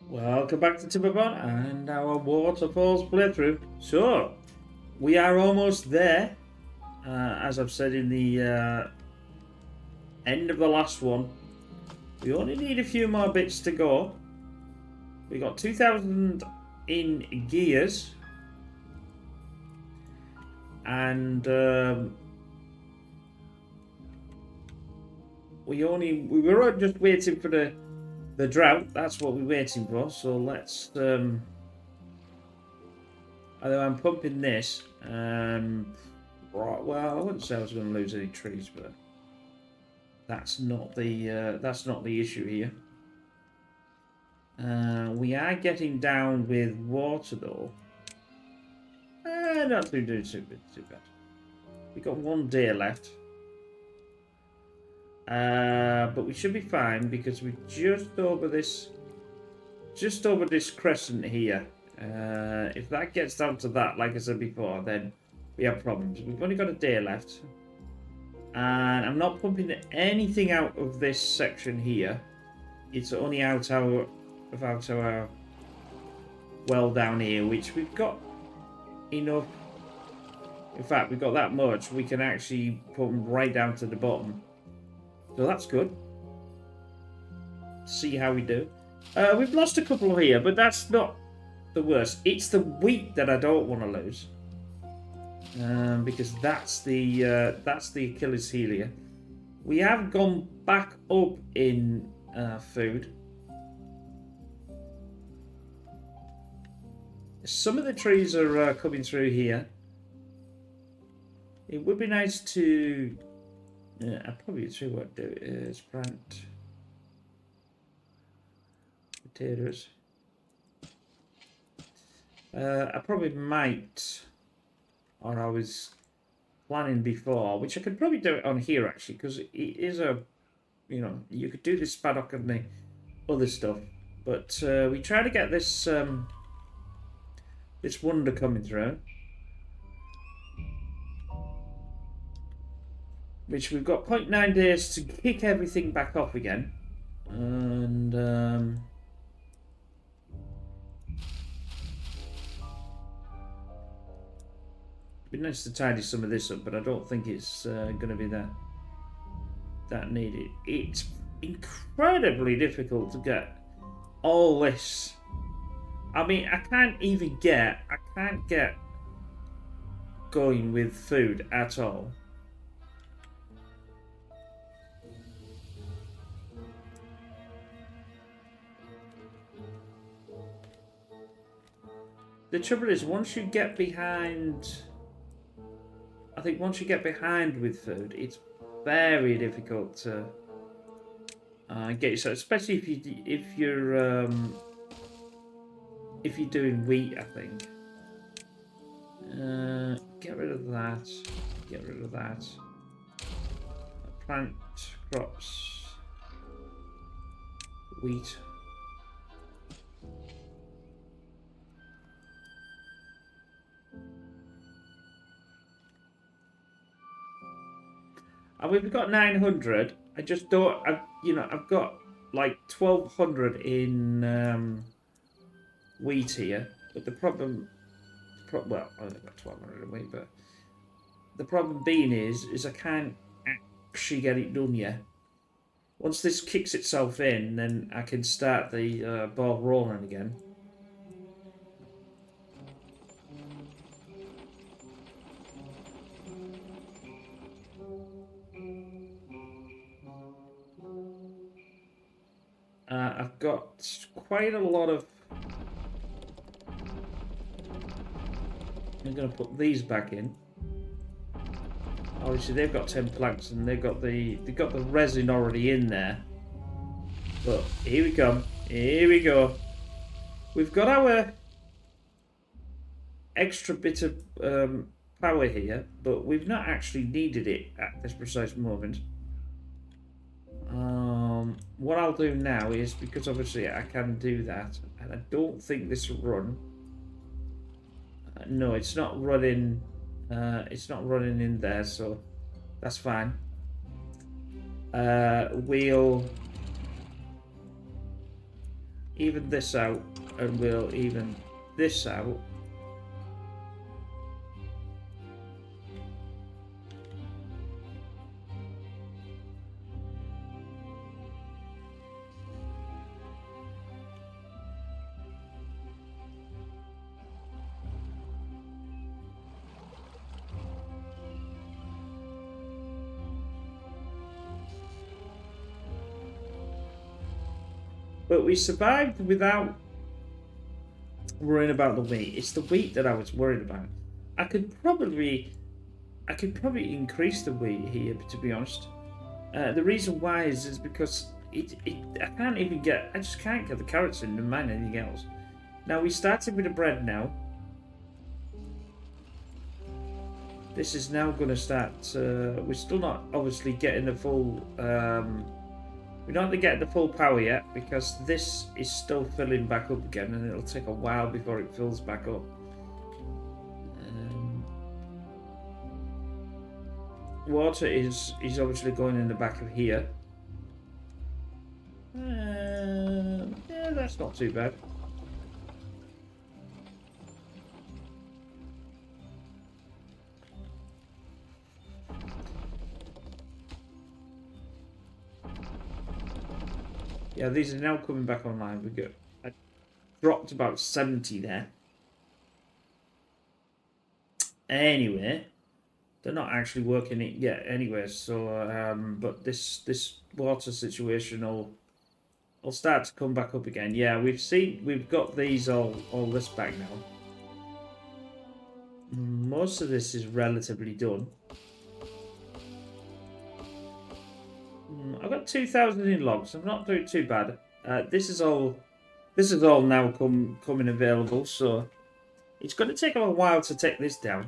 Welcome back to Timberborn and our waterfalls playthrough. So, we are almost there. As I've said in the end of the last one, we only need a few more bits to go. We got 2,000 in gears, and we were just waiting for the drought. That's what we're waiting for. So let's although I'm pumping this, right, well, I wouldn't say I was going to lose any trees, but that's not the issue here. We are getting down with water though. Not too bad. We got 1 day left. But we should be fine because we're just over this crescent here. If that gets down to that, like I said before, then we have problems. We've only got a day left. And I'm not pumping anything out of this section here. It's only out our well down here, which we've got enough. In fact, we've got that much. We can actually pump right down to the bottom. So that's good. See how we do. We've lost a couple here, but that's not the worst. It's the wheat that I don't want to lose, because that's the Achilles heel here. We have gone back up in food. Some of the trees are coming through here. It would be nice to. I probably should what do is plant potatoes. I probably might, or I was planning before, which I could probably do it on here actually, because it is a, you could do this paddock and the other stuff, but we try to get this this wonder coming through. Which we've got 0.9 days to kick everything back off again. And it'd be nice to tidy some of this up, but I don't think it's going to be that needed. It's incredibly difficult to get all this. I mean, I can't get going with food at all. The trouble is, once you get behind, I think once you get behind with food, it's very difficult to get yourself, especially if you're doing wheat. I think. Get rid of that. Get rid of that. Plant crops. Wheat. And we've got 900. I just don't. I've got like 1,200 in wheat here. But the problem, well, I only got 1,200 in wheat. But the problem being is I can't actually get it done yet. Once this kicks itself in, then I can start the ball rolling again. I've got quite a lot of. I'm going to put these back in. Obviously, they've got 10 planks and they've got the resin already in there. But here we come. Here we go. We've got our extra bit of power here, but we've not actually needed it at this precise moment. What I'll do now is, because obviously I can do that, and I don't think this will run. No, it's not running. It's not running in there, so that's fine. We'll even this out, and we'll even this out. But we survived without worrying about the wheat. It's the wheat that I was worried about. I could probably increase the wheat here, to be honest. The reason why is because I just can't get the carrots in, never mind anything else. Now we started with the bread now. This is now going to start. We're still not obviously getting the full. We're not getting the full power yet because this is still filling back up again, and it'll take a while before it fills back up. Water is obviously going in the back of here. Yeah, that's not too bad. Yeah, these are now coming back online. I dropped about 70 there. Anyway, they're not actually working it yet anyway, so but this water situation will start to come back up again. Yeah, we've got these all this back now. Most of this is relatively done. I've got 2,000 in logs. I'm not doing too bad. This is all now coming available, so it's going to take a while to take this down.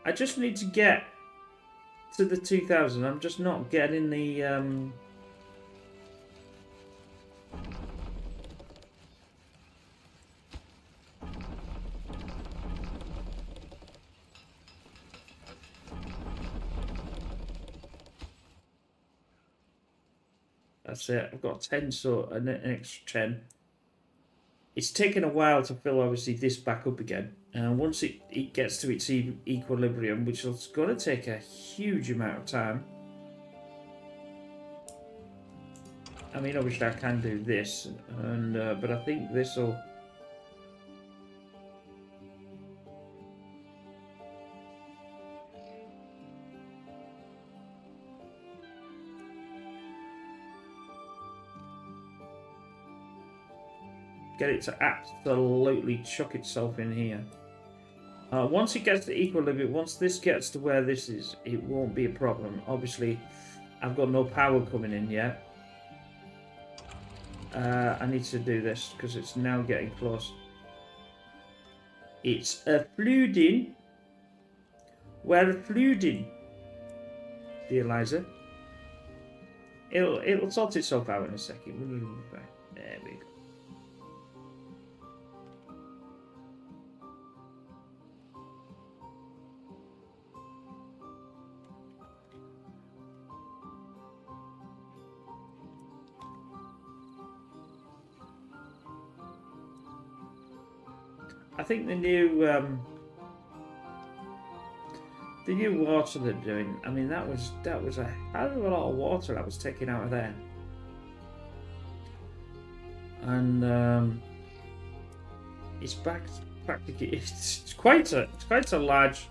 I just need to get to the 2,000. I'm just not getting the That's it. I've got 10, so an extra 10. It's taken a while to fill, obviously, this back up again. And once it gets to its equilibrium, which is going to take a huge amount of time. I mean, obviously, I can do this, but I think this will. Get it to absolutely chuck itself in here. Once it gets to equilibrium, once this gets to where this is, it won't be a problem. Obviously, I've got no power coming in yet. I need to do this because it's now getting close. It's a flooding. We're flooding, dear Eliza. It'll sort itself out in a second. There we go. I think the new water they're doing. I mean, that was a hell of a lot of water that was taken out of there, and it's back practically. It's quite a large.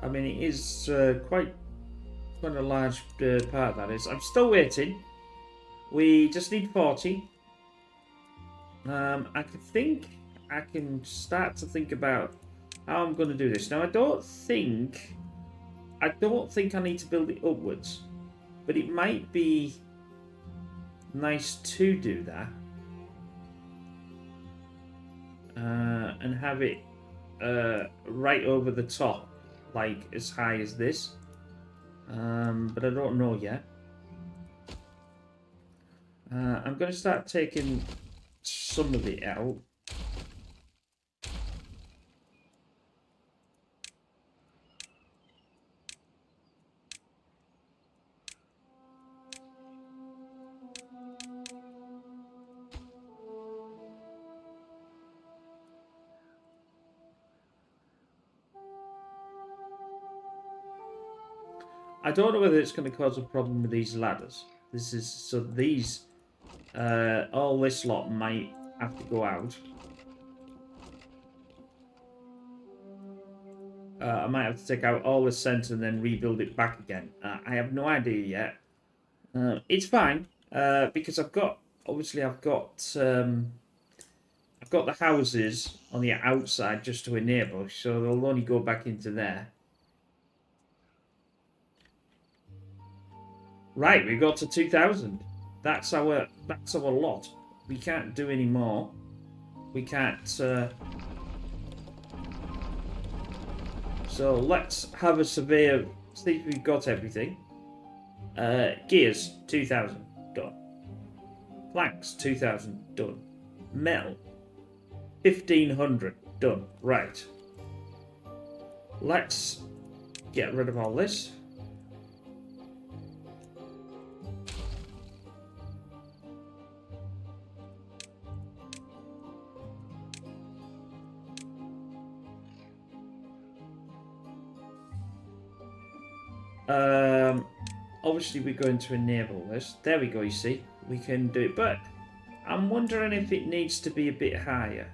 I mean, it is quite a large part that is. I'm still waiting. We just need 40. I can start to think about how I'm going to do this. Now, I don't think I need to build it upwards, but it might be nice to do that and have it right over the top, like as high as this. But I don't know yet. I'm going to start taking some of it out. I don't know whether it's going to cause a problem with these ladders. This is so these all this lot might have to go out. I might have to take out all the centre and then rebuild it back again. I have no idea yet. It's fine because I've got I've got the houses on the outside just to enable, so they'll only go back into there. Right, we got to 2,000. That's our lot. We can't do any more. We can't. So let's have a survey. See if we've got everything. Gears 2,000 done. Planks 2,000 done. Metal 1,500 done. Right. Let's get rid of all this. Obviously we're going to enable this. There we go, you see. We can do it, but I'm wondering if it needs to be a bit higher.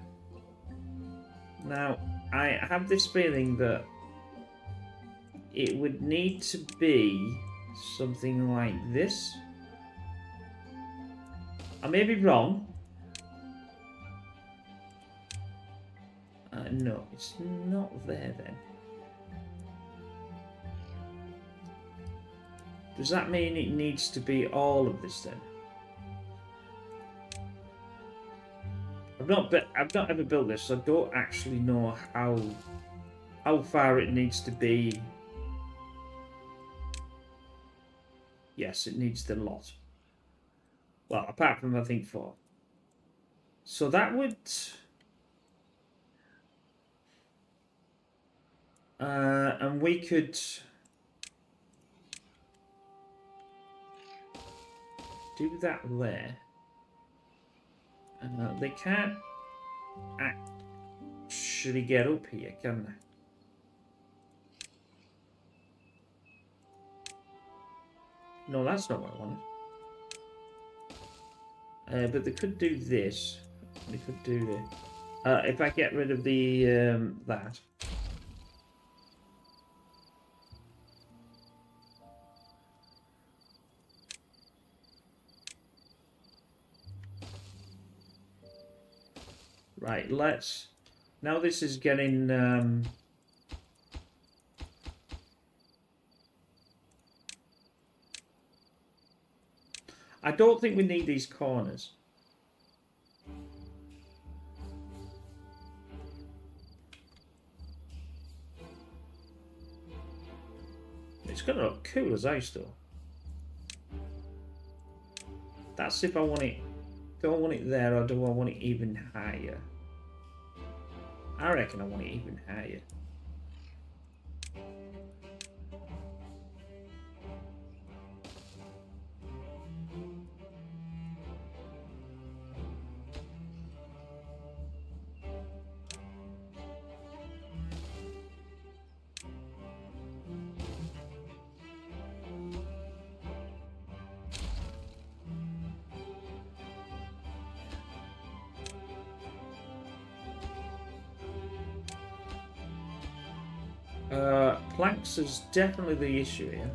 Now, I have this feeling that it would need to be something like this. I may be wrong. No, it's not there then. Does that mean it needs to be all of this then? I've not ever built this, so I don't actually know how far it needs to be. Yes, it needs the lot. Well, apart from I think 4. So that would and we could do that there. They can't actually get up here, can they? No, that's not what I wanted. But they could do this. They could do this. If I get rid of the that. Right, let's... Now this is getting... I don't think we need these corners. It's going to look cool as ice though. That's if I want it... Do I want it there or do I want it even higher? I reckon I want it even higher. Planks is definitely the issue here.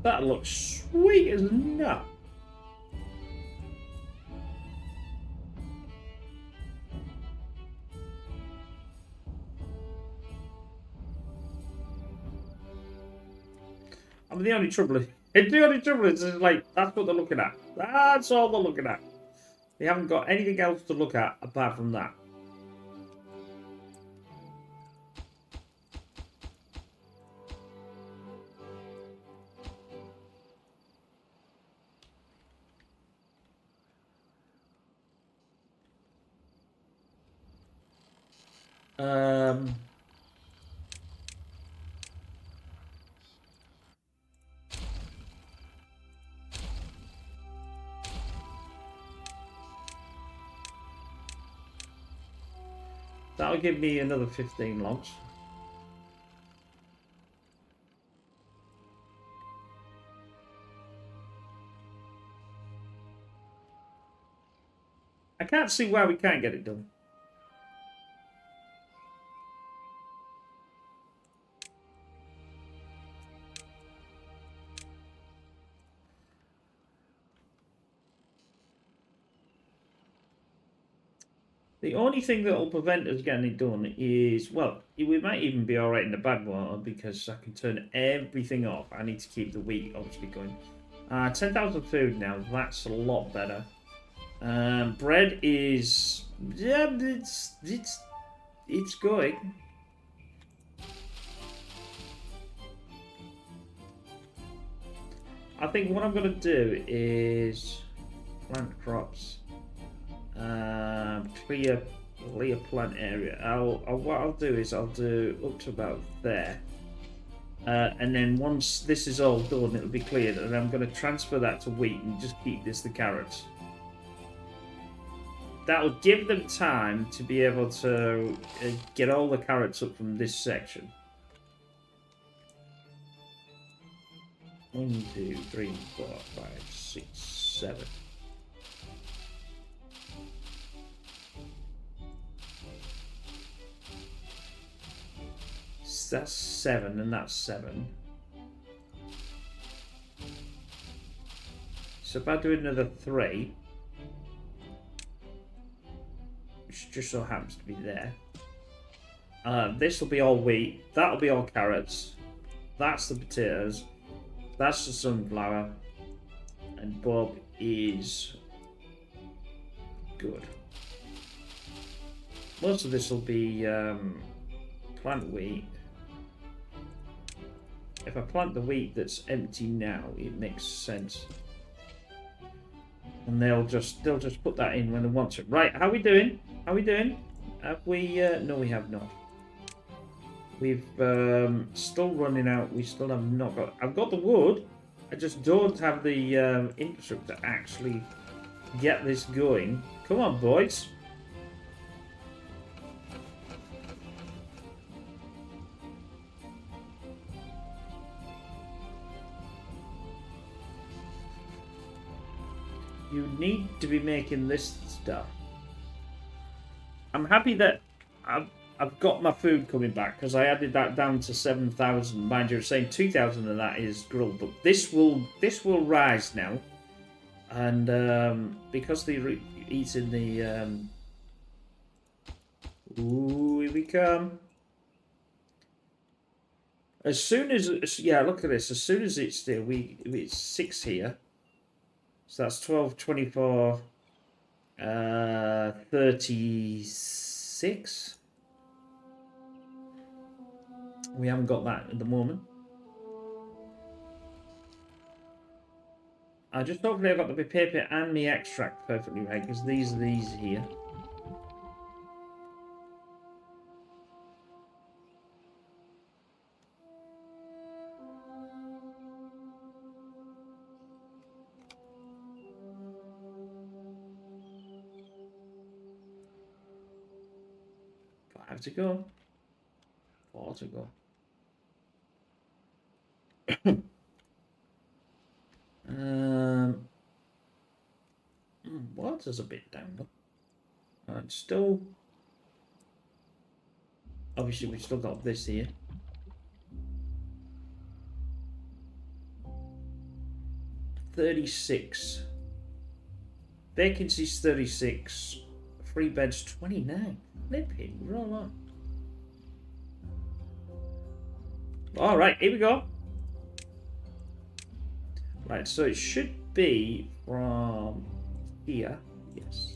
That looks sweet as nut. I mean, the only trouble is like, that's what they're looking at. That's all they're looking at. They haven't got anything else to look at apart from that. That'll give me another 15 logs. I can't see why we can't get it done. The only thing that will prevent us getting it done is, well, we might even be alright in the bad water because I can turn everything off. I need to keep the wheat obviously going. 10,000 food now, that's a lot better. Bread is, yeah, it's going. I think what I'm going to do is plant crops. Clear plant area. What I'll do is I'll do up to about there, and then once this is all done, it'll be cleared, and I'm going to transfer that to wheat and just keep this the carrots. That'll give them time to be able to get all the carrots up from this section. 1, 2, 3, 4, 5, 6, 7. That's 7, and that's 7. So if I do another 3, which just so happens to be there, this will be all wheat, that'll be all carrots, that's the potatoes, that's the sunflower, and Bob is good. Most of this will be plant wheat. If I plant the wheat that's empty now, it makes sense. And they'll just put that in when they want it. Right, how are we doing? How are we doing? Have we no, we have not. We've still running out. We still have not got. I've got the wood. I just don't have the infrastructure to actually get this going. Come on, boys. You need to be making this stuff. I'm happy that I've got my food coming back because I added that down to 7,000. Mind you, saying 2,000 of that is grilled, but this will rise now, and because they're eating the ooh, here we come. As soon as, yeah, look at this. As soon as it's there, it's 6 here. So that's 12, 24, 36. We haven't got that at the moment. I just hopefully I've got the paper and the extract perfectly right, because these are these here. Five to go. 4 to go. Water's a bit down though. And still, obviously we've still got this here. $36. Vacancies 36. Free beds 29. Flipping roll on. Alright, here we go. Right, so it should be from here. Yes.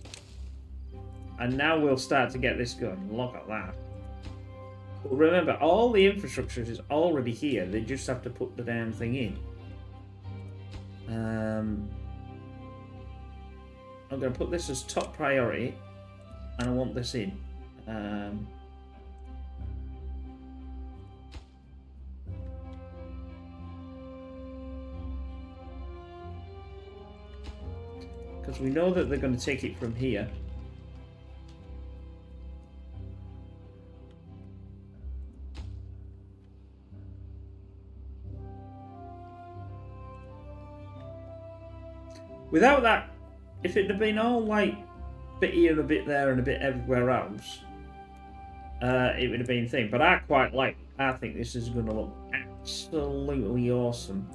And now we'll start to get this going. Look at that. But remember, all the infrastructure is already here. They just have to put the damn thing in. I'm going to put this as top priority. And I want this in. Because we know that they're going to take it from here. Without that, if it had been all like a bit here, a bit there, and a bit everywhere else, it would have been a thing. But I quite like it. I think this is going to look absolutely awesome.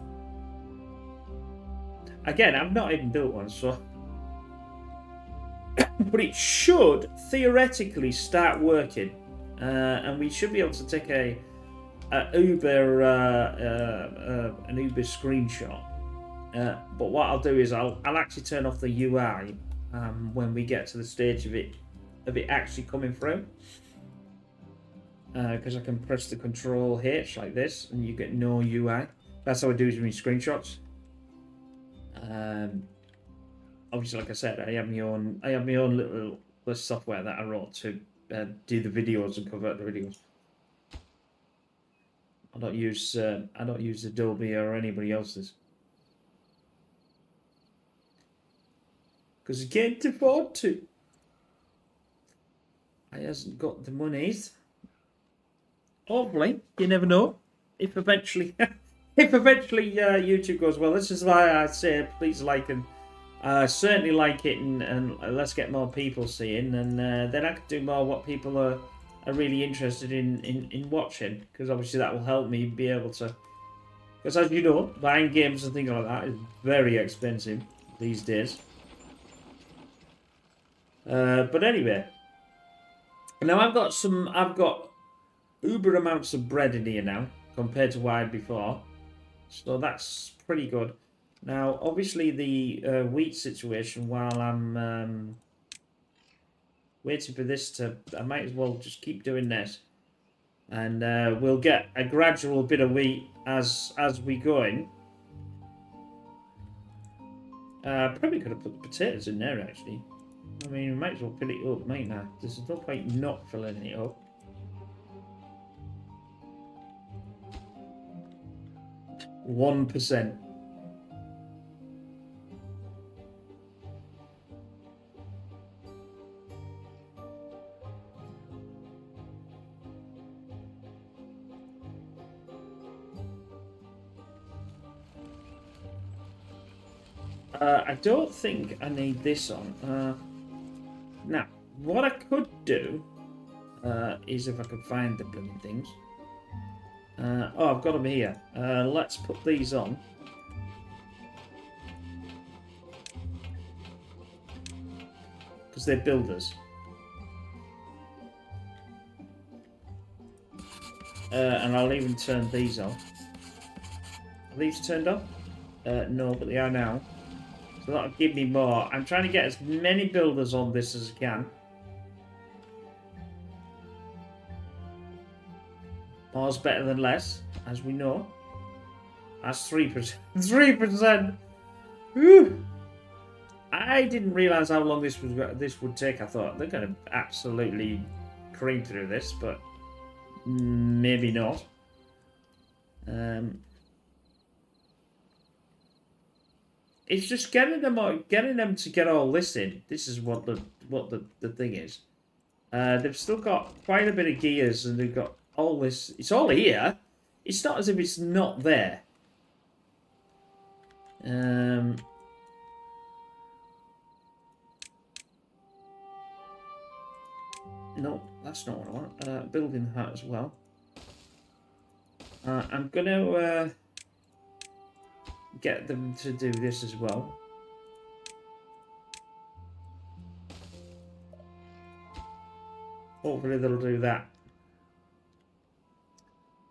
Again, I've not even built one, so... but it should theoretically start working. And we should be able to take an Uber screenshot. But what I'll do is I'll actually turn off the UI when we get to the stage of it actually coming through. Because I can press the Control H like this, and you get no UI. That's how I do it with my screenshots. Obviously, like I said, I have my own little software that I wrote to do the videos and convert the videos. I don't use Adobe or anybody else's. Because I can't afford to. I hasn't got the monies. Hopefully, you never know. If eventually, YouTube goes well, this is why I say please like and certainly like it, and let's get more people seeing, and then I can do more what people are really interested in watching. Because obviously that will help me be able to. Because as you know, buying games and things like that is very expensive these days. But anyway, now I've got uber amounts of bread in here now compared to what I had before, so that's pretty good. Now, obviously, the wheat situation. While I'm waiting for this to, I might as well just keep doing this, and we'll get a gradual bit of wheat as we go in. Probably could have put the potatoes in there actually. I mean, we might as well fill it up, mightn't I? There's no point not filling it up. %. I don't think I need this on. Now, what I could do is if I could find the blooming things. Oh, I've got them here. Let's put these on. Because they're builders. And I'll even turn these on. Are these turned off? No, but they are now. So that'll give me more. I'm trying to get as many builders on this as I can. More's better than less, as we know. That's 3%. 3%! Whew. I didn't realise how long this would take. I thought they're going to absolutely cream through this, but maybe not. It's just getting them to get all this in. This is what the thing is. They've still got quite a bit of gears, and they've got all this. It's all here. It's not as if it's not there. No, that's not what I want. Building that as well. I'm gonna get them to do this as well. Hopefully they'll do that.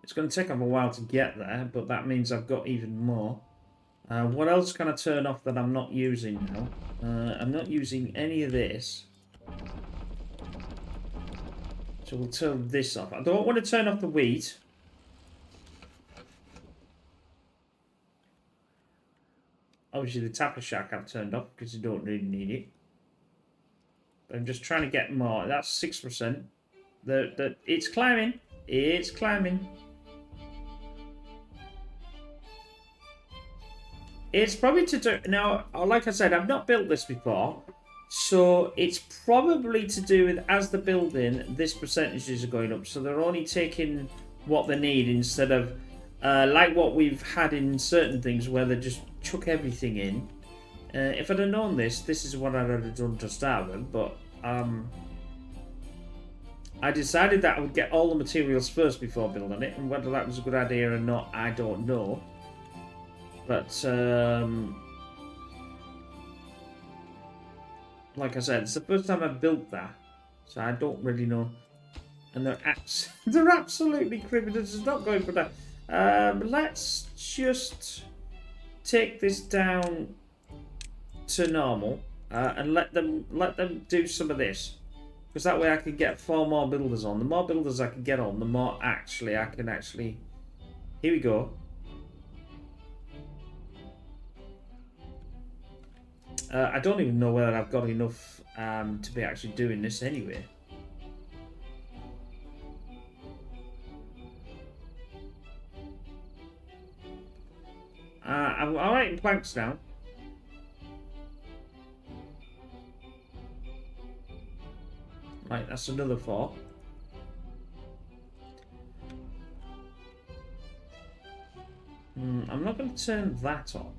It's going to take them a while to get there, but that means I've got even more. What else can I turn off that I'm not using now? I'm not using any of this. So we'll turn this off. I don't want to turn off the wheat. Obviously the tapper shack I've turned off because you don't really need it. But I'm just trying to get more. That's 6%. It's climbing. It's climbing. It's probably to do... Now, like I said, I've not built this before. So it's probably to do with, as the building, this percentages are going up. So they're only taking what they need instead of, like what we've had in certain things where they just chuck everything in. If I'd have known this is what I'd have done to start with. But I decided that I would get all the materials first before building it. And whether that was a good idea or not, I don't know. But... like I said, it's the first time I've built that, so I don't really know. And they're absolutely cribbing. It's not going for that. Let's just take this down to normal and let them do some of this, because that way I can get 4 more builders on. The more builders I can get on, the more I can actually. Here we go. I don't even know whether I've got enough to be actually doing this anyway. I'm alright in planks now. Right, that's another 4. I'm not going to turn that on.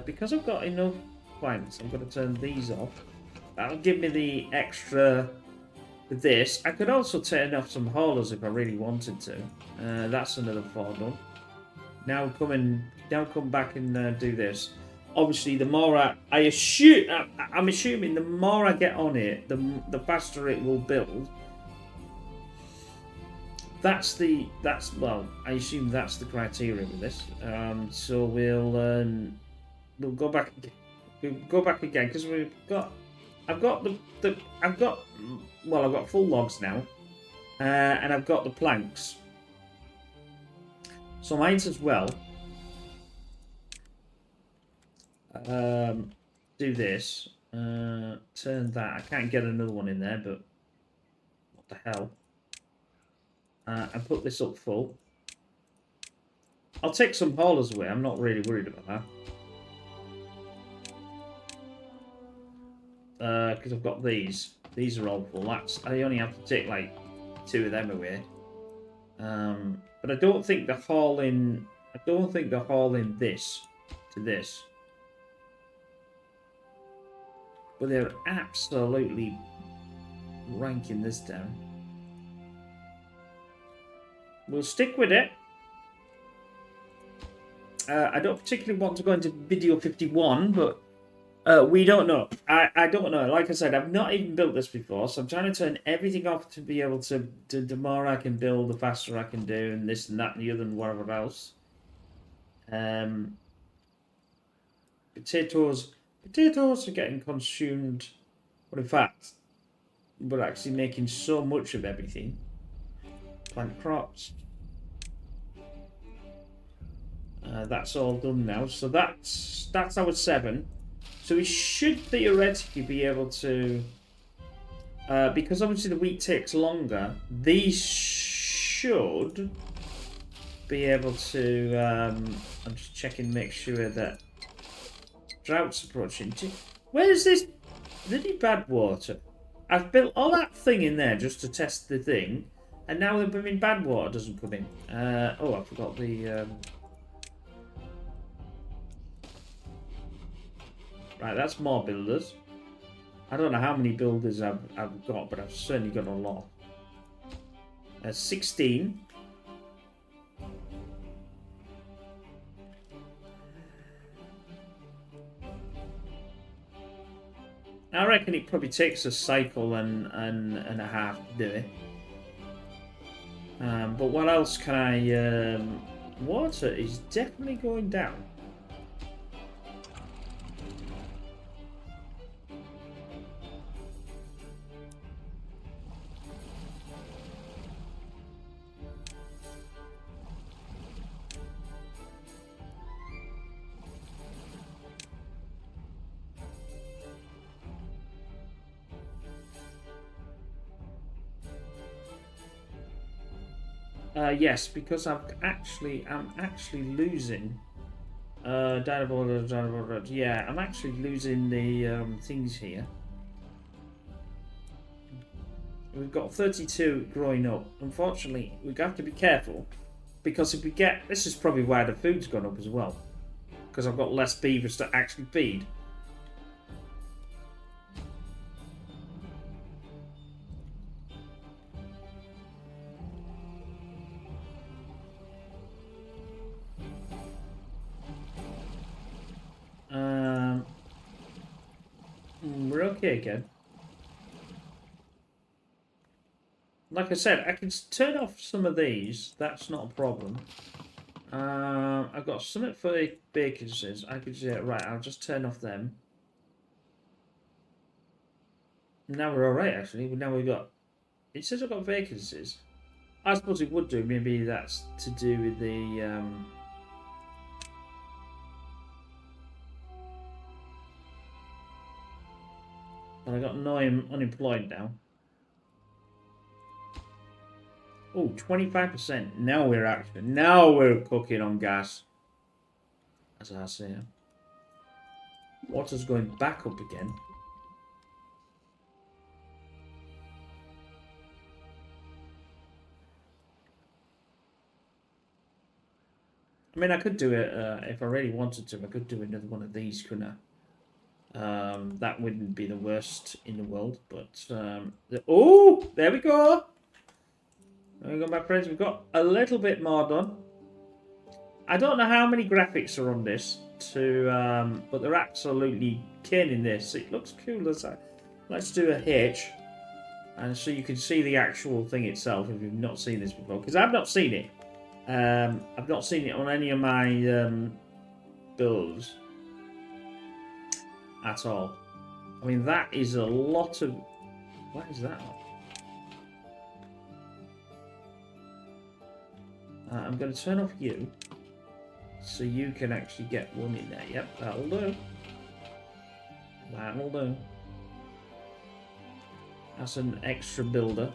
Because I've got enough planks, I'm going to turn these off. That'll give me the extra with this. I could also turn off some haulers if I really wanted to. That's another 4 done. Now come back and do this. Obviously, the more I'm assuming the more I get on it, the faster it will build. Well, I assume that's the criteria with this. So we'll go back. We'll go back again because I've got full logs now, and I've got the planks. So might as well do this. Turn that. I can't get another one in there, but what the hell? And put this up full. I'll take some haulers away. I'm not really worried about that. Because I've got these. These are all full. I only have to take like 2 of them away. But I don't think they're hauling. I don't think they're hauling this to this. But they're absolutely ranking this down. We'll stick with it. I don't particularly want to go into video 51, but we don't know. I don't know. Like I said, I've not even built this before, so I'm trying to turn everything off to be able to the more I can build, the faster I can do, and this and that and the other and whatever else. Potatoes are getting consumed. But in fact, we're actually making so much of everything. Plant crops. That's all done now. So that's our 7. So we should theoretically be able to, because obviously the wheat takes longer. These should be able to. I'm just checking, make sure that drought's approaching. Where is this? Really bad water. I've built all that thing in there just to test the thing. And now the bad water doesn't come in. Oh, I forgot the... Right, that's more builders. I don't know how many builders I've got, but I've certainly got a lot. 16. I reckon it probably takes a cycle and a half to do it. But what else can I Water is definitely going down. Yes, because I'm actually losing. Yeah, I'm actually losing the things here. We've got 32 growing up. Unfortunately, we have to be careful because if we get this is probably why the food's gone up as well. Because I've got less beavers to actually feed. We're okay again. Like I said, I can turn off some of these. That's not a problem. I've got something for the vacancies. I could say, right, I'll just turn off them. Now we're alright, actually. Now we've got... It says I've got vacancies. I suppose it would do. Maybe that's to do with the... And I got no unemployed now. Oh, 25%. Now we're cooking on gas. As I say. Water's going back up again. I mean, I could do it if I really wanted to. I could do another one of these, couldn't I? That wouldn't be the worst in the world, but oh, there we go. There we go, my friends. We've got a little bit more done. I don't know how many graphics are on this, but they're absolutely killing this. It looks cool. Let's do a hitch, and so you can see the actual thing itself if you've not seen this before, because I've not seen it. I've not seen it on any of my builds at all. I mean, that is a lot of... What is that? I'm going to turn off you, so you can actually get one in there. Yep, that'll do. That'll do. That's an extra builder.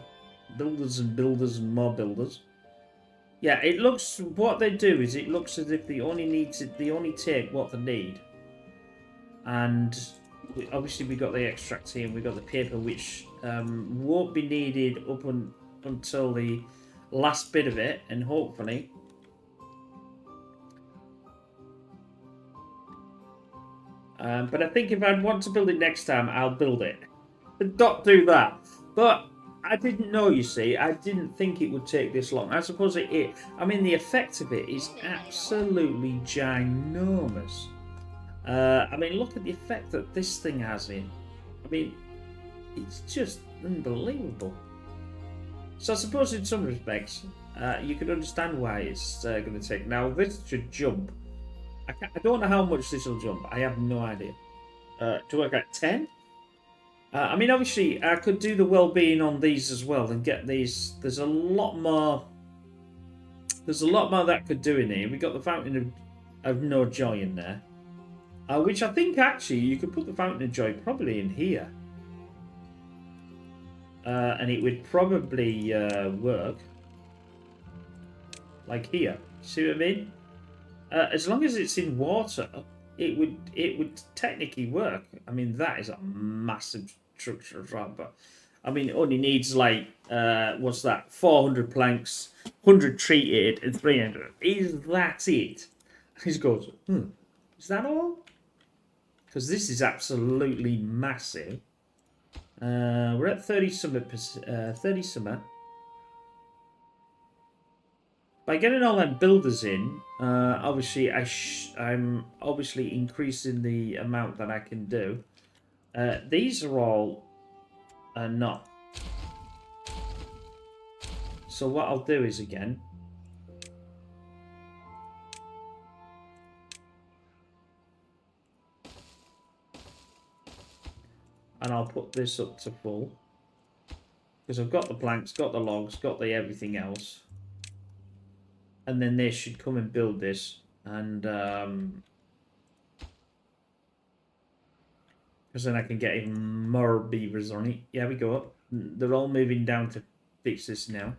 Builders and builders and more builders. Yeah, it looks... What they do is it looks as if they only take what they need. And obviously we got the extract here and we got the paper, which won't be needed up until the last bit of it, and hopefully but I think if I want to build it next time, I'll build it. Don't do that. But I didn't know, you see. I didn't think it would take this long. I suppose it I mean, the effect of it is absolutely ginormous. I mean, look at the effect that this thing has in. I mean, it's just unbelievable. So I suppose in some respects, you can understand why it's going to take. Now, this should jump. I don't know how much this will jump. I have no idea. Do I get 10? I mean, obviously, I could do the well-being on these as well and get these. There's a lot more. There's a lot more that could do in here. We got the Fountain of No Joy in there. Which I think actually you could put the Fountain of Joy probably in here. And it would probably work. Like here. See what I mean? As long as it's in water, it would technically work. I mean, that is a massive structure as well. But I mean, it only needs like what's that? 400 planks, 100 treated, and 300. Is that it? He just goes, is that all? Because this is absolutely massive. We're at 30 summit. 30 summit. By getting all them builders in, obviously I'm obviously increasing the amount that I can do. These are all not. So what I'll do is again, and I'll put this up to full. Because I've got the planks, got the logs, got the everything else. And then they should come and build this. And, because then I can get even more beavers on it. Yeah, we go up. They're all moving down to fix this now.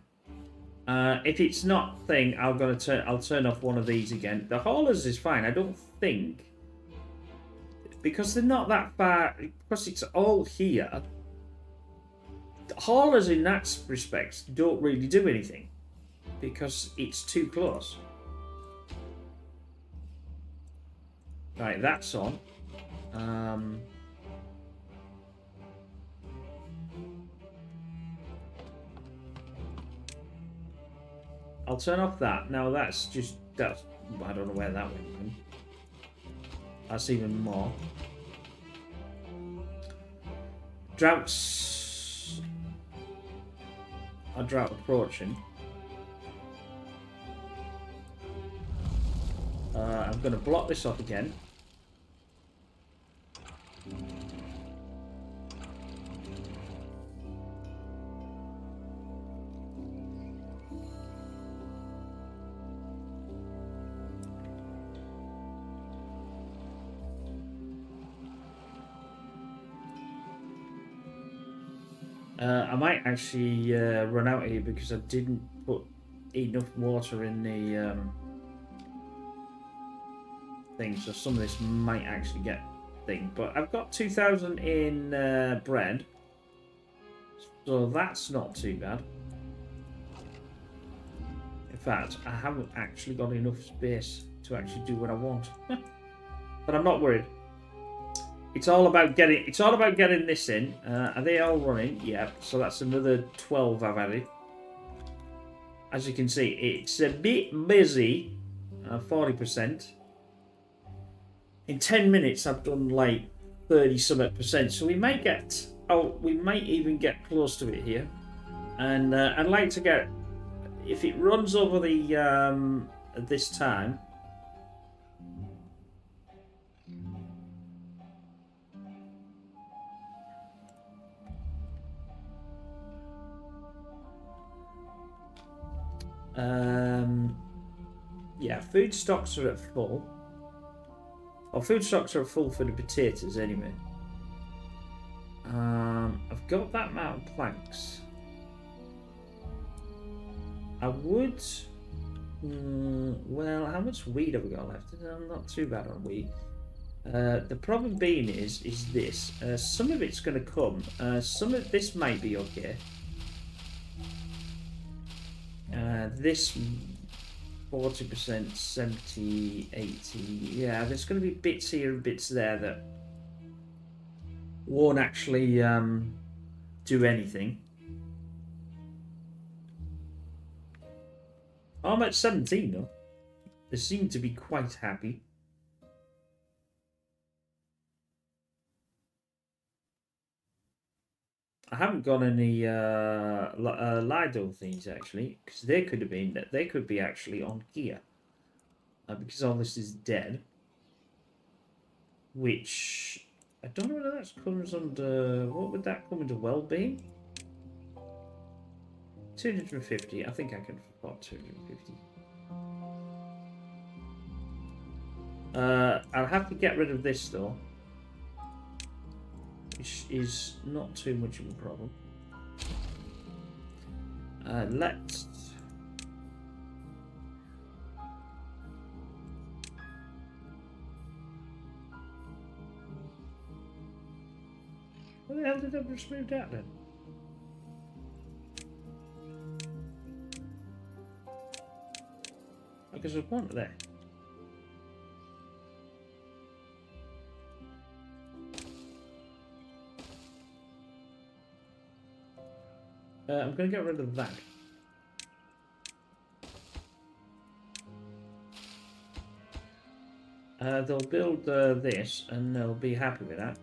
If it's not thing, I'll turn off one of these again. The haulers is fine. I don't think, because they're not that far, because it's all here. The haulers in that respect don't really do anything because it's too close. Right, that's on. I'll turn off that. Now that's I don't know where that went. That's even more. Droughts. A drought approaching. I'm going to block this off again. I might actually run out here because I didn't put enough water in the thing, so some of this might actually get thing. But I've got 2,000 in bread, so that's not too bad. In fact, I haven't actually got enough space to actually do what I want, but I'm not worried. It's all about getting this in. Are they all running? Yeah. So that's another 12 I've added. As you can see, it's a bit busy. 40%. In 10 minutes, I've done like 30-something%. So we might get. Oh, we might even get close to it here. And I'd like to get. If it runs over the this time. Yeah, food stocks are at full. Or food stocks are full for the potatoes anyway. I've got that amount of planks. I would. Well, how much wheat have we got left? Not too bad on wheat. The problem being is this. Some of it's going to come. Some of this might be okay. This 40%, 70, 80. Yeah, there's going to be bits here and bits there that won't actually do anything. I'm at 17 though. They seem to be quite happy. I haven't got any Lido things actually, because they could be actually on here, because all this is dead. Which I don't know whether that comes under. What would that come under? Well-being. 250. I think I can afford 250. I'll have to get rid of this though, which is not too much of a problem. Let's. Where the hell did I just move that then? Because there's one there. I'm going to get rid of that. They'll build this and they'll be happy with that.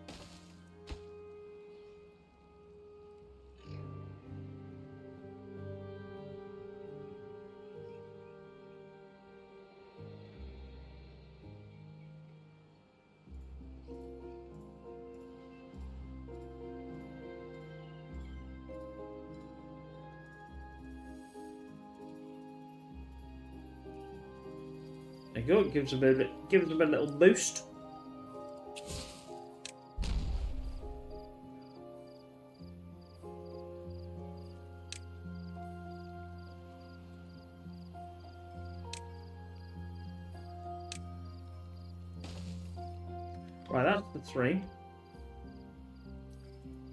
you go. It gives them a little boost. Right, that's the 3.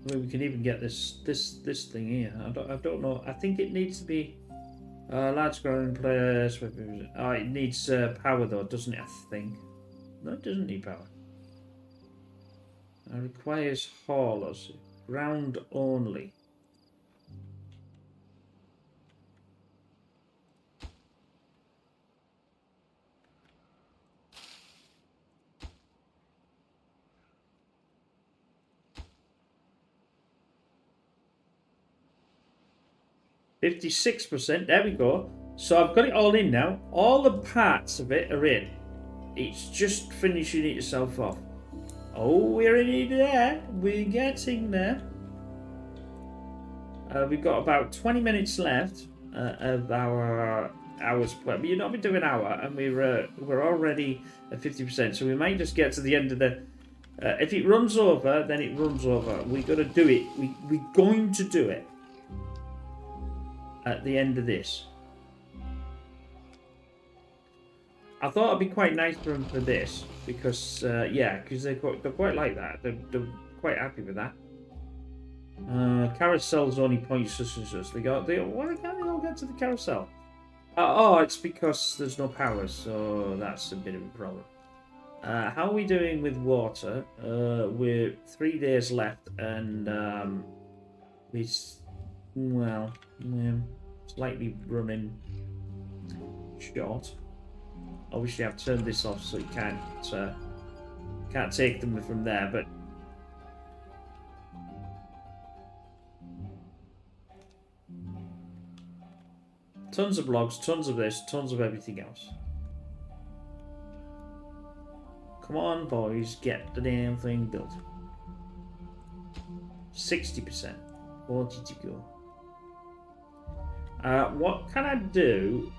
I mean, we can even get this thing here. I don't know. I think it needs to be large growing place. Oh, it needs power though, doesn't it? I think. No, it doesn't need power. It requires haulers. Ground only. %56%. There we go. So I've got it all in now. All the parts of it are in. It's just finishing itself off. Oh, we're in there. We're getting there. We've got about 20 minutes left of our hours play. But you're not been doing an hour, and we're already at 50%. So we might just get to the end of the. If it runs over, then it runs over. We got to do it. We're going to do it at the end of this. I thought it'd be quite nice for them for this because because they're quite like that. They're quite happy with that. Carousels only point such and such. Why can't they all get to the carousel? It's because there's no power, so that's a bit of a problem. How are we doing with water? We're 3 days left, and slightly running short. Obviously, I've turned this off so you can't take them from there, but tons of blocks, tons of this, tons of everything else. Come on, boys, get the damn thing built. 60%, 40 to go. What can I do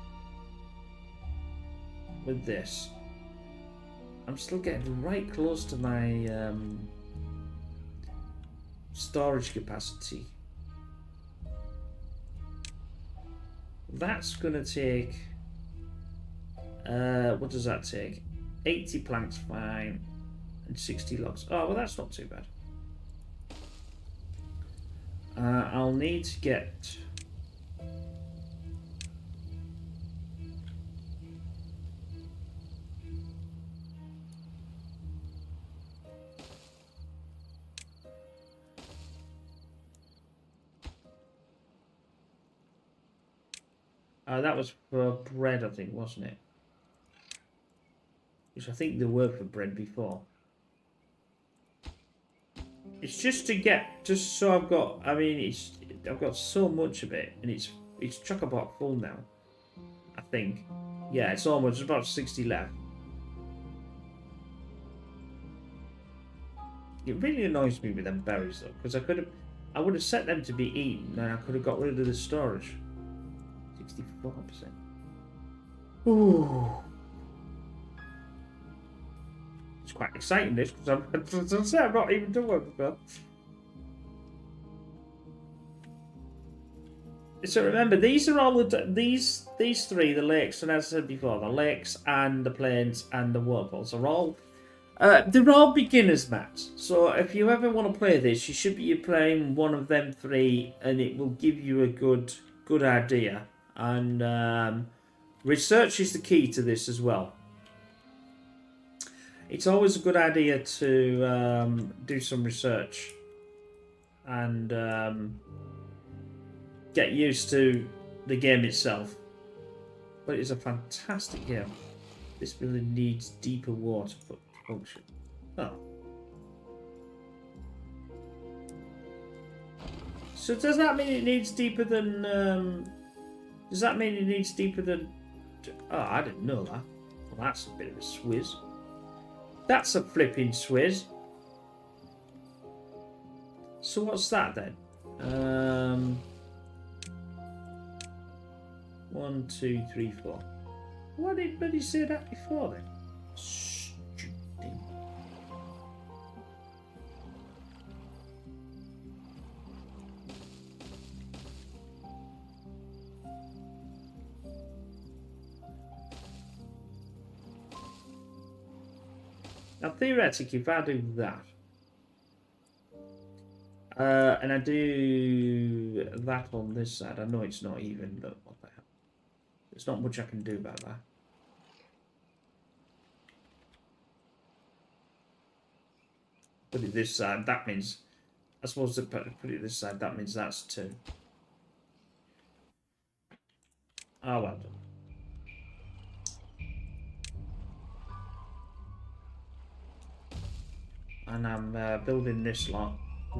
with this? I'm still getting right close to my storage capacity. That's gonna take what does that take? 80 planks, fine, and 60 logs. Oh well, that's not too bad. I'll need to get that was for bread, I think, wasn't it? Which I think there were for bread before. It's just to get, just so I've got. I mean, I've got so much of it, and it's chock-a-block full now. I think. Yeah, it's almost about 60 left. It really annoys me with them berries though, because I would have set them to be eaten, and I could have got rid of the storage. 64%. Ooh. It's quite exciting this, because I'm not even done one before. So remember, these are all these 3, the lakes, and as I said before, the lakes and the plains and the waterfalls are all they're all beginners maps. So if you ever want to play this, you should be playing one of them 3, and it will give you a good idea. And research is the key to this as well. It's always a good idea to do some research and get used to the game itself. But it's a fantastic game. This really needs deeper water function. Oh. So does that mean it needs deeper than... does that mean it needs deeper than... Oh, I didn't know that. Well, that's a bit of a swizz. That's a flipping swizz. So what's that then? 1, 2, 3, 4. Why did anybody say that before then? Stupid. Now, theoretically, if I do that, and I do that on this side, I know it's not even, but what the hell? There's not much I can do about that. Put it this side, that means, I suppose to put it this side, that means that's 2. Oh, well done. And I'm building this lot.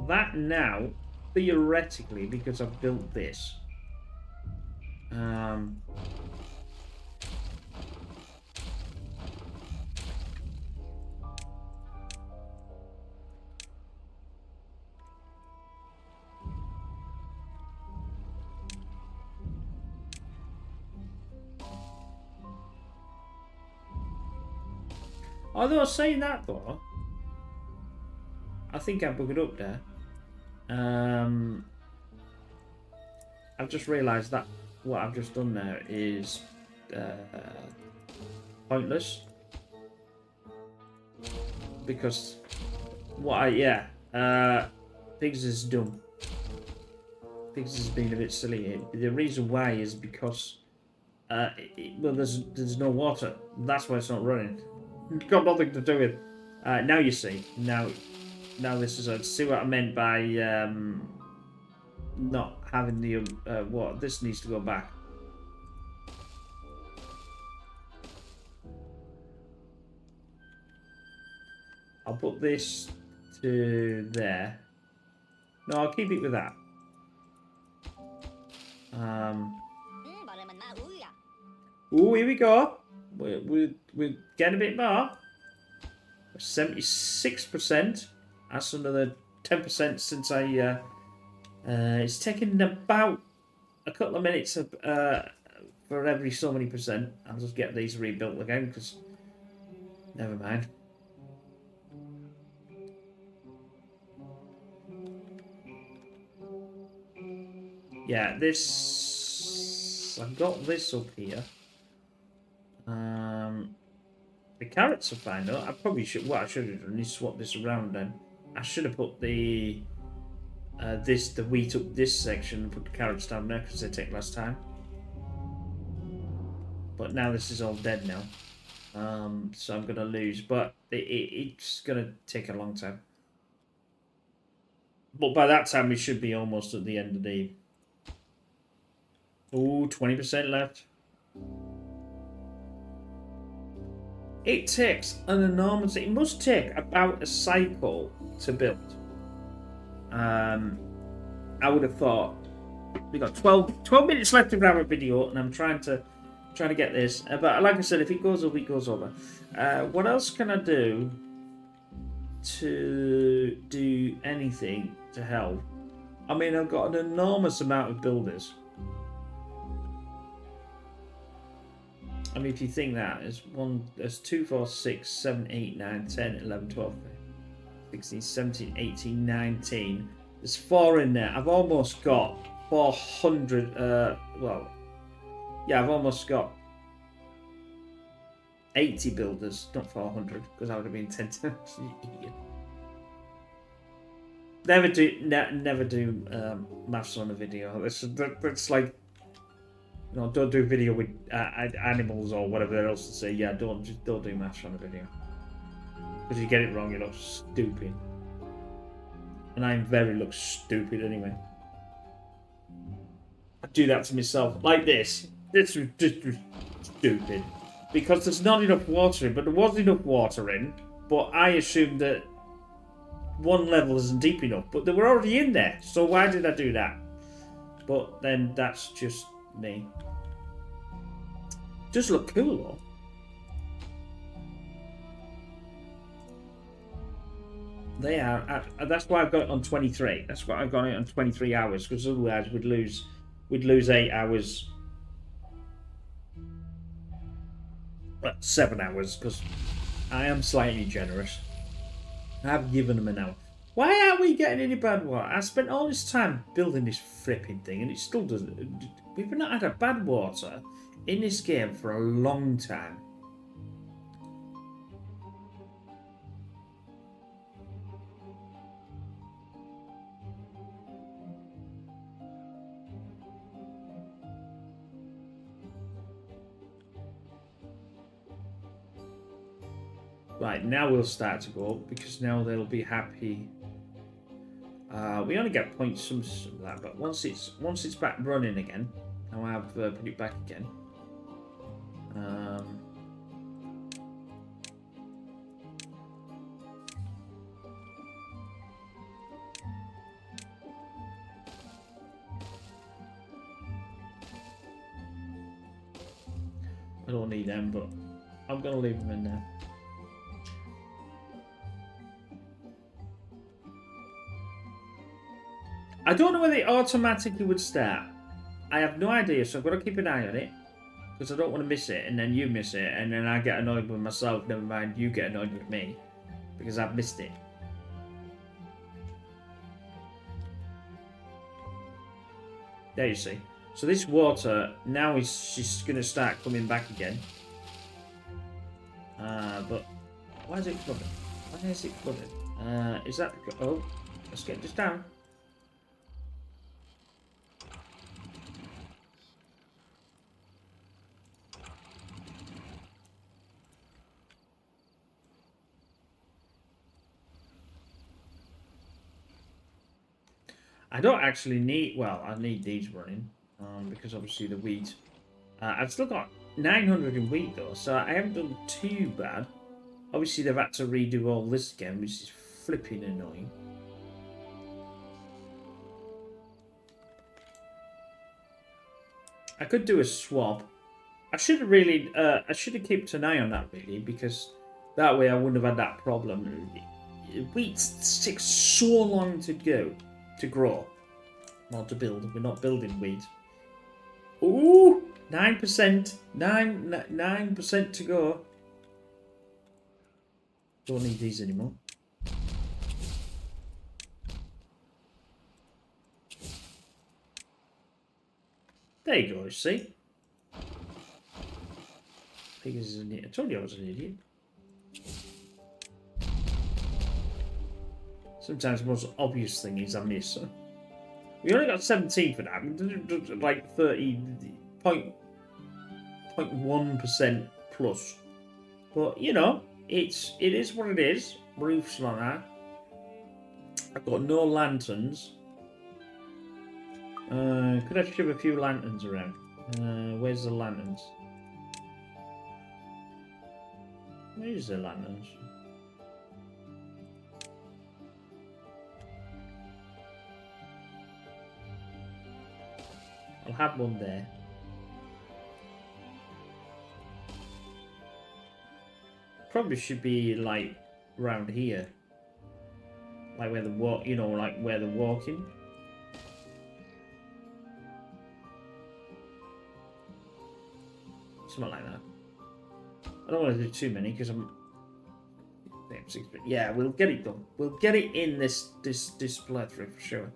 That now, theoretically, because I've built this, although saying that though, I think I buggered up there. I've just realised that what I've just done there is pointless. Because Pigs is dumb. Pigs has been a bit silly. The reason why is because well, there's no water. That's why it's not running. It's got nothing to do with. Now you see. Now this is. See what I meant by not having the what. This needs to go back. I'll put this to there. No, I'll keep it with that. Oh, here we go. We're getting a bit more. 76%. That's another 10% since I. It's taken about a couple of minutes for every so many percent. I'll just get these rebuilt again because. Never mind. Yeah, this. I've got this up here. The carrots are fine though. I probably should. What I should have done is swap this around then. I should have put the the wheat up this section and put the carrots down there because they take less time. But now this is all dead now, so I'm gonna lose. But it's gonna take a long time. But by that time we should be almost at the end of the. Oh, 20% left. It takes an enormous. It must take about a cycle to build. I would have thought we got 12 minutes left of our video, and I'm trying to get this. But like I said, if it goes over, it goes over. What else can I do to do anything to help? I mean, I've got an enormous amount of builders. I mean, if you think that, there's 2, 4, 6, 7, 8, 9, 10, 11, 12, 16, 17, 18, 19. There's 4 in there. I've almost got 400. Well, yeah, I've almost got 80 builders, not 400, because I would have been 10 times. Never do maths on a video. That's like. No, don't do video with animals or whatever else to say. Yeah, don't do maths on a video because you get it wrong, you look stupid, and I look stupid anyway. I do that to myself like this. This is just stupid because there's not enough water in, but there was enough water in. But I assumed that one level isn't deep enough, but they were already in there. So why did I do that? But then that's just me. Just look cool though. They are. That's why I've got it on 23. That's why I've got it on 23 hours because otherwise we'd lose 8 hours. Well, 7 hours, because I am slightly generous. I've given them an hour. Why aren't we getting any bad water? I spent all this time building this flipping thing, and it still doesn't. We've not had a bad water in this game for a long time. Right, now we'll start to go up because now they'll be happy. We only get points some of that, but once it's back running again, now I've put it back again. I don't need them, but I'm gonna leave them in there. I don't know whether it automatically would start. I have no idea, so I've got to keep an eye on it. Because I don't want to miss it, and then you miss it, and then I get annoyed with myself, never mind you get annoyed with me. Because I've missed it. There you see. So this water, now is just going to start coming back again. But why is it flooding? Why is it flooding? Is that... Oh, let's get this down. I don't actually need... Well, I need these running. Because obviously the wheat... I've still got 900 in wheat though, so I haven't done too bad. Obviously they've had to redo all this again, which is flipping annoying. I could do a swap. I should have really... I should have kept an eye on that really, because that way I wouldn't have had that problem. Wheat takes so long to grow. Not to build. We're not building wheat. Ooh! 9%. 9% to go. Don't need these anymore. There you go, you see? Figures is an idiot. I told you I was an idiot. Sometimes the most obvious thing is I miss. We only got 17 for that. Like 30.1% plus. But you know, it is what it is. Roofs like that. I've got no lanterns. Could I shove a few lanterns around? Where's the lanterns? Where's the lanterns? I'll have one there. Probably should be like around here, like where the walk, you know, like where they're walking. Something like that. I don't want to do too many because I'm. Yeah, we'll get it done. We'll get it in this playthrough for sure.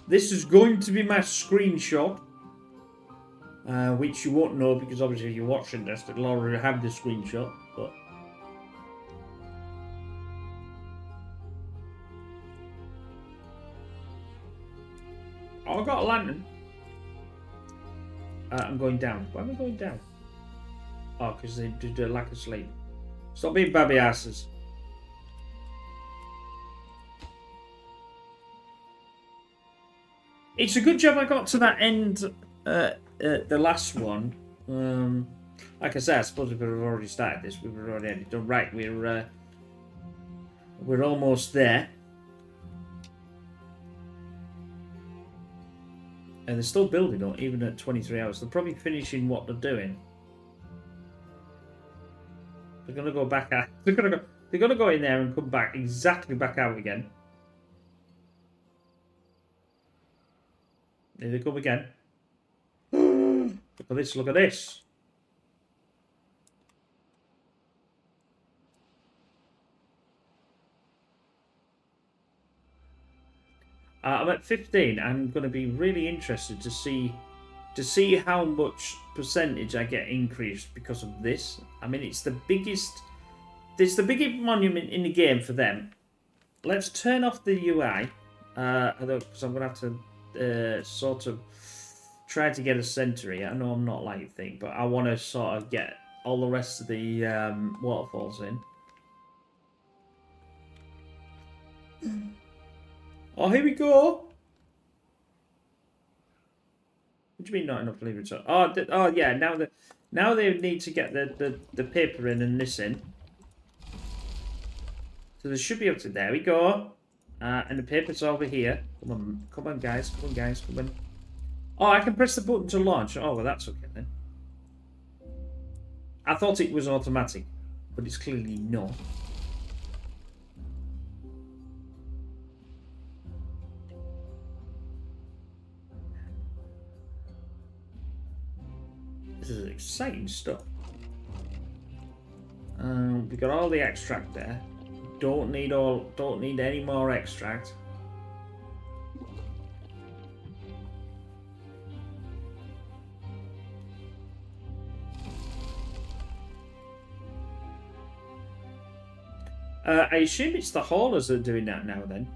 This is going to be my screenshot, which you won't know because obviously if you're watching this, it'll already have the screenshot. But oh, I got a lantern. I'm going down. Why am I going down? Oh, because they did a lack of sleep. Stop being babby asses. It's a good job I got to that end, the last one. Like I said, I suppose if we'd have already started this, we would have already had it done. Right, we're almost there. And they're still building on, even at 23 hours. They're probably finishing what they're doing. They're gonna go back out. They're gonna go in there and come back exactly back out again. Here they come again. Look at this, look at this. I'm at 15. I'm going to be really interested to see how much percentage I get increased because of this. I mean, it's the biggest monument in the game for them. Let's turn off the UI, because I'm going to have to sort of try to get a center here. I know I'm not like you think, but I want to sort of get all the rest of the waterfalls in. Oh, here we go. What do you mean not enough lever to? Oh yeah. Now they need to get the paper in and this in. So they should be able to. There we go. And the paper's over here. Come on, guys. Come on. Oh, I can press the button to launch. Oh, well, that's okay then. I thought it was automatic, but it's clearly not. This is exciting stuff. We got all the extract there. Don't need any more extract. I assume it's the haulers that are doing that now then.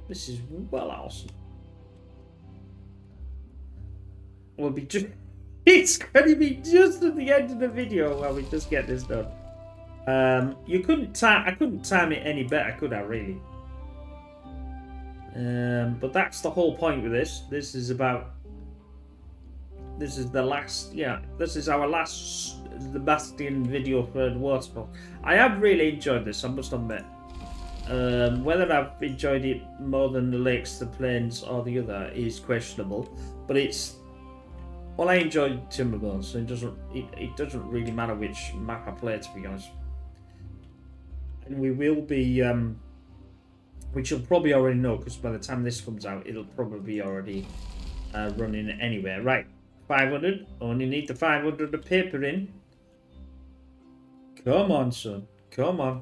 This is well awesome. We'll be just... It's going to be just at the end of the video while we just get this done. I couldn't time it any better, could I, really? But that's the whole point with this. This is the last, yeah, this is our last the Bastion video for the waterfall. I have really enjoyed this, I must admit. Whether I've enjoyed it more than the lakes, the plains, or the other is questionable. But it's, well, I enjoyed Timberborn, so it doesn't really matter which map I play, to be honest. And we will be, which you'll probably already know, because by the time this comes out, it'll probably be already running anywhere. Right, 500. Only need the 500 of paper in. Come on, son. Come on.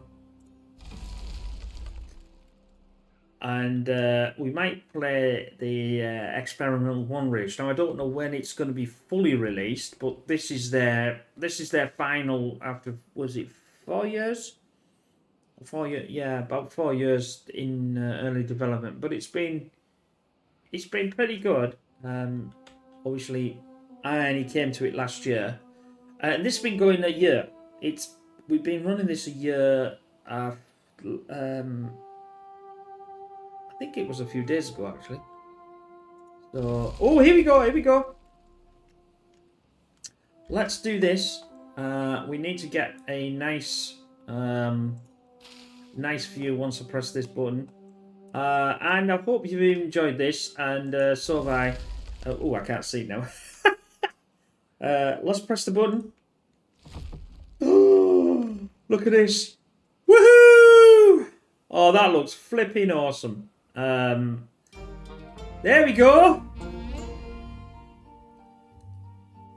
And we might play the experimental one race. Now I don't know when it's going to be fully released, but this is their final after, was it 4 years? 4 years, yeah, about 4 years in early development. But it's been pretty good. Obviously, I only came to it last year, and this has been going a year. We've been running this a year. I think it was a few days ago, actually. So, oh, here we go. Let's do this. We need to get a nice view once I press this button. And I hope you've enjoyed this, and so have I. Oh, I can't see now. Let's press the button. Oh, look at this. Woohoo! Oh, that looks flipping awesome. There we go.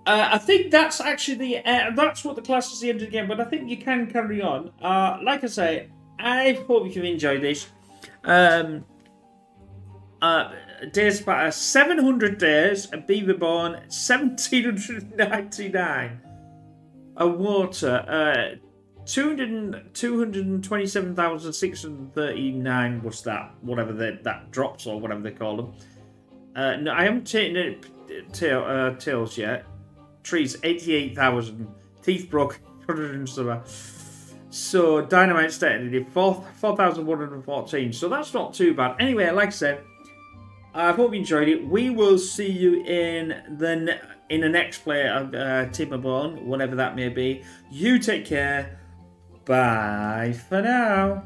I think that's actually that's what the class is the end of the game, but I think you can carry on. Like I say, I hope you've enjoyed this. Days about 700 days, a Beaverborn, 1799. A water, 227,639 was that, whatever that drops or whatever they call them. No, I haven't taken it tails yet. Trees 88,000. Teeth broke 107. So dynamite stated 4,114. So that's not too bad. Anyway, like I said, I hope you enjoyed it. We will see you in the next play of Timberborn, whatever that may be. You take care. Bye for now.